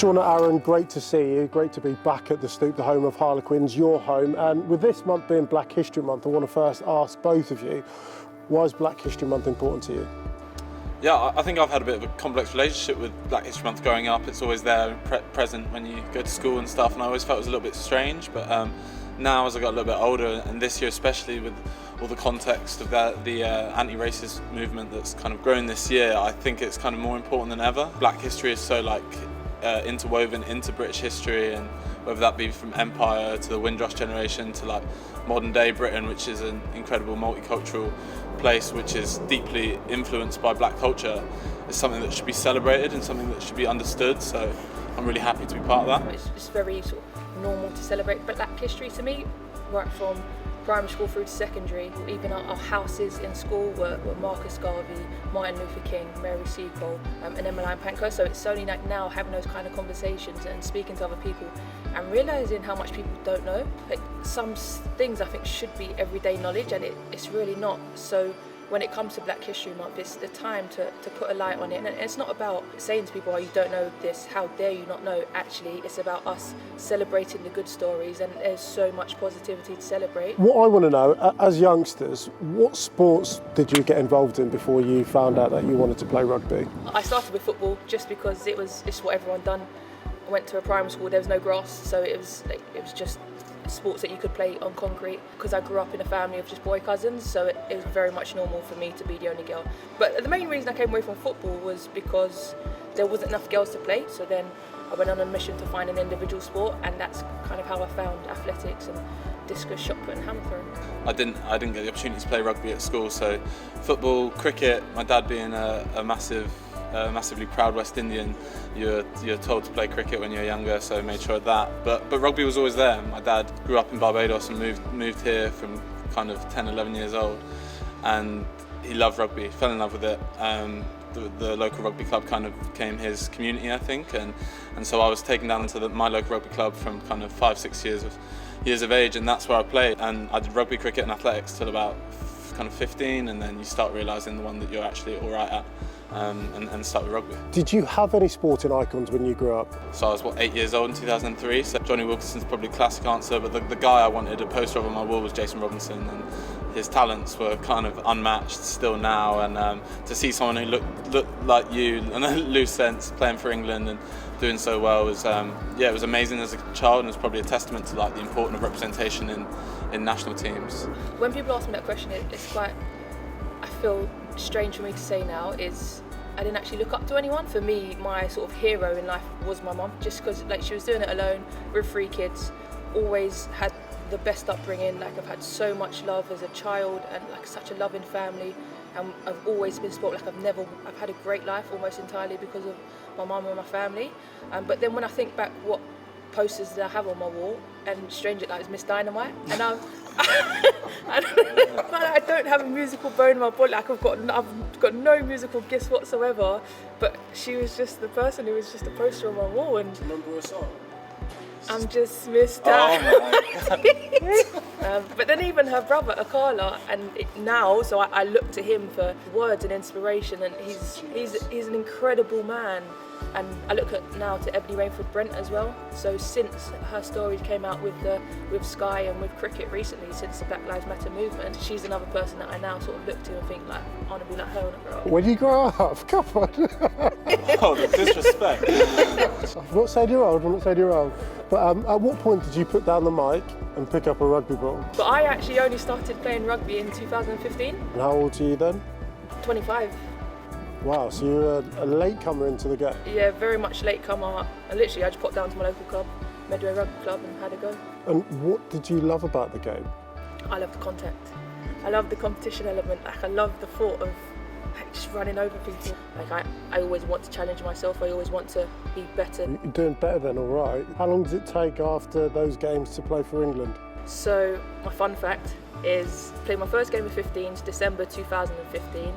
Shaunagh, Aaron, great to see you. Great to be back at the Stoop, the home of Harlequins, your home. And with this month being Black History Month, I want to first ask both of you, why is Black History Month important to you? Yeah, I think I've had a bit of a complex relationship with Black History Month growing up. It's always there, present when you go to school and stuff, and I always felt it was a little bit strange. But now, as I got a little bit older, and this year especially, with all the context of the anti-racist movement that's kind of grown this year, I think it's kind of more important than ever. Black history is so interwoven into British history, and whether that be from Empire to the Windrush generation to like modern day Britain, which is an incredible multicultural place which is deeply influenced by black culture, is something that should be celebrated and something that should be understood. So I'm really happy to be part of that. It's very sort of normal to celebrate Black history to me, right from primary school through to secondary. Even our houses in school were Marcus Garvey, Martin Luther King, Mary Seacole, and Emmeline Pankhurst. So it's only like now having those kind of conversations and speaking to other people and realising how much people don't know. Like some things I think should be everyday knowledge, and it's really not. So when it comes to Black History Month, it's the time to put a light on it. And it's not about saying to people, oh, you don't know this, how dare you not know. Actually, it's about us celebrating the good stories, and there's so much positivity to celebrate. What I want to know, as youngsters, what sports did you get involved in before you found out that you wanted to play rugby? I started with football just because it's what everyone done. I went to a primary school, there was no grass, so it was just sports that you could play on concrete, because I grew up in a family of just boy cousins, so it was very much normal for me to be the only girl. But the main reason I came away from football was because there wasn't enough girls to play, so then I went on a mission to find an individual sport, and that's kind of how I found athletics and discus, shot put and hammer throw. I didn't get the opportunity to play rugby at school, so football, cricket, my dad being a massively proud West Indian, you're told to play cricket when you're younger, so I made sure of that. But rugby was always there. My dad grew up in Barbados and moved here from kind of 10, 11 years old, and he loved rugby, fell in love with it. The local rugby club kind of became his community, I think, and so I was taken down to my local rugby club from kind of 5-6 years of age, and that's where I played. And I did rugby, cricket and athletics till about kind of 15, and then you start realising the one that you're actually all right at. And start with rugby. Did you have any sporting icons when you grew up? So I was 8 years old in 2003, so Johnny Wilkinson's probably a classic answer, but the guy I wanted a poster of on my wall was Jason Robinson, and his talents were kind of unmatched still now, and to see someone who looked like you in a loose sense playing for England and doing so well was it was amazing as a child, and it was probably a testament to like the importance of representation in national teams. When people ask me that question, it's quite, I feel strange for me to say now, is I didn't actually look up to anyone. For me, my sort of hero in life was my mum, just because like she was doing it alone with 3 kids, always had the best upbringing. Like I've had so much love as a child and like such a loving family, and I've always been spoiled. Like I've had a great life almost entirely because of my mum and my family. But then when I think back what posters that I have on my wall, and Stranger Like is Miss Dynamite, and I don't have a musical bone in my body. Like I've got no musical gifts whatsoever, but she was just the person who was just a poster on my wall. And do you remember a song? I'm just Miss Dynamite. But then even her brother Akala, and now, so I look to him for words and inspiration, and he's an incredible man. And I look at now to Ebony Rainford Brent as well. So since her stories came out with Sky and with cricket recently, since the Black Lives Matter movement, she's another person that I now sort of look to and think like, I want to be like her when I grow up. When you grow up, come on. Oh, the disrespect. I'm not saying you're old, But at what point did you put down the mic and pick up a rugby ball? But I actually only started playing rugby in 2015. And how old are you then? 25. Wow, so you're a latecomer into the game? Yeah, very much latecomer. And literally I just popped down to my local club, Medway Rugby Club, and had a go. And what did you love about the game? I love the contact. I love the competition element. Like I love the thought of like, just running over people. Like I always want to challenge myself. I always want to be better. You're doing better then, all right. How long does it take after those games to play for England? So my fun fact is I played my first game of 15s, December 2015.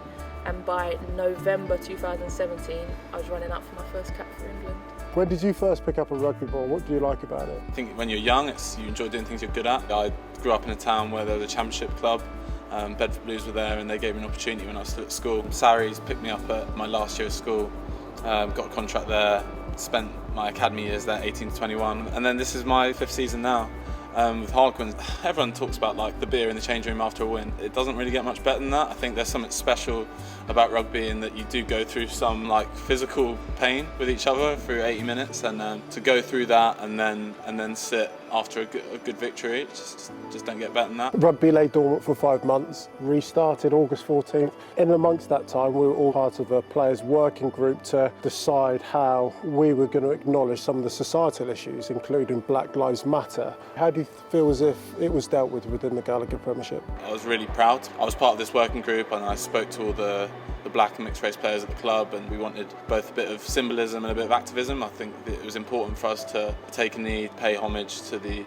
And by November 2017, I was running up for my first cap for England. When did you first pick up a rugby ball? What do you like about it? I think when you're young, you enjoy doing things you're good at. I grew up in a town where there was a championship club. Bedford Blues were there, and they gave me an opportunity when I was still at school. Sarries picked me up at my last year of school, got a contract there, spent my academy years there, 18 to 21, and then this is my 5th season now. With Harlequins, everyone talks about like the beer in the change room after a win. It doesn't really get much better than that. I think there's something special about rugby in that you do go through some like physical pain with each other through 80 minutes, and to go through that and then sit after a good victory, just don't get better than that. Rugby lay dormant for 5 months, restarted August 14th. In amongst that time, we were all part of a players' working group to decide how we were going to acknowledge some of the societal issues, including Black Lives Matter. How do you feel as if it was dealt with within the Gallagher Premiership? I was really proud. I was part of this working group, and I spoke to all the black and mixed race players at the club, and we wanted both a bit of symbolism and a bit of activism. I think that it was important for us to take a knee, pay homage to the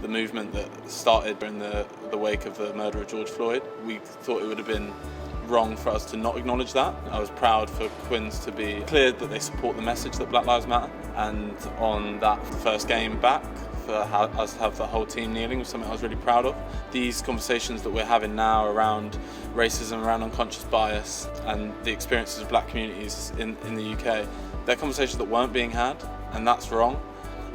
movement that started in the wake of the murder of George Floyd. We thought it would have been wrong for us to not acknowledge that. I was proud for Quins to be clear that they support the message that Black Lives Matter, and on that first game back, for us to have the whole team kneeling was something I was really proud of. These conversations that we're having now around racism, around unconscious bias, and the experiences of black communities in the UK, they're conversations that weren't being had, and that's wrong.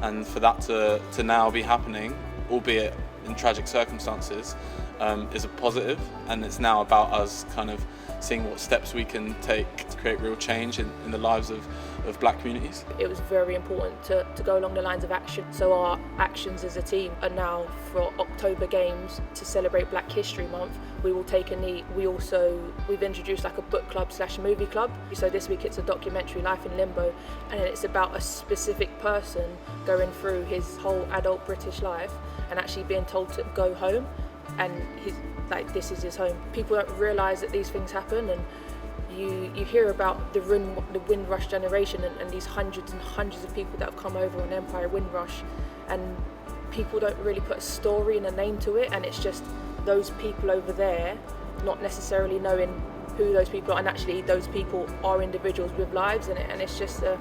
And for that to now be happening, albeit in tragic circumstances, is a positive, and it's now about us kind of seeing what steps we can take to create real change in the lives of black communities. It was very important to go along the lines of action. So our actions as a team are now for October games to celebrate Black History Month. We will take a knee. We've introduced like a book club / movie club. So this week it's a documentary, Life in Limbo, and it's about a specific person going through his whole adult British life and actually being told to go home, and this is his home. People don't realise that these things happen, and you hear about the Windrush generation and these hundreds and hundreds of people that have come over on Empire Windrush, and people don't really put a story and a name to it, and it's just those people over there not necessarily knowing who those people are, and actually those people are individuals with lives, and it's just the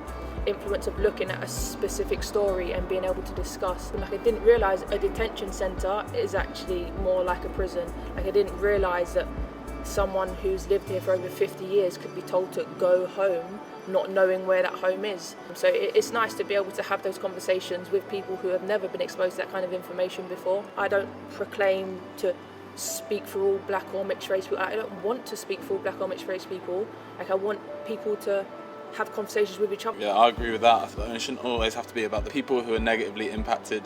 influence of looking at a specific story and being able to discuss. And I didn't realise a detention centre is actually more like a prison. I didn't realise that someone who's lived here for over 50 years could be told to go home, not knowing where that home is. So it's nice to be able to have those conversations with people who have never been exposed to that kind of information before. I don't proclaim to speak for all black or mixed race people. I don't want to speak for all black or mixed race people. I want people to have conversations with each other. Yeah, I agree with that. It shouldn't always have to be about the people who are negatively impacted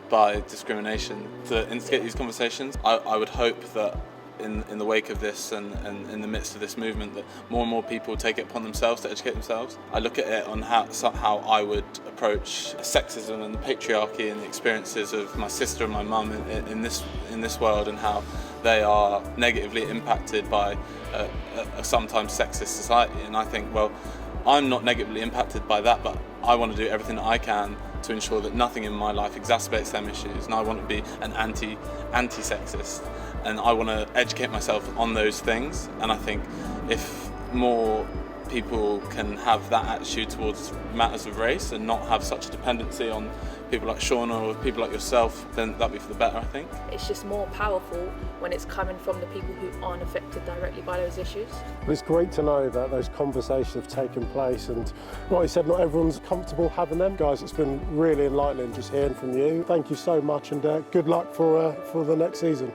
by discrimination to instigate these conversations. I would hope that in the wake of this and in the midst of this movement, that more and more people take it upon themselves to educate themselves. I look at it on how I would approach sexism and the patriarchy and the experiences of my sister and my mum in this world, and how they are negatively impacted by a sometimes sexist society. And I think, well, I'm not negatively impacted by that, but I want to do everything that I can to ensure that nothing in my life exacerbates them issues, and I want to be an anti-sexist, and I want to educate myself on those things. And I think if more people can have that attitude towards matters of race and not have such a dependency on people like Shaunagh or people like yourself, then that'd be for the better, I think. It's just more powerful when it's coming from the people who aren't affected directly by those issues. But it's great to know that those conversations have taken place, and like you said, not everyone's comfortable having them. Guys, it's been really enlightening just hearing from you. Thank you so much, and good luck for the next season.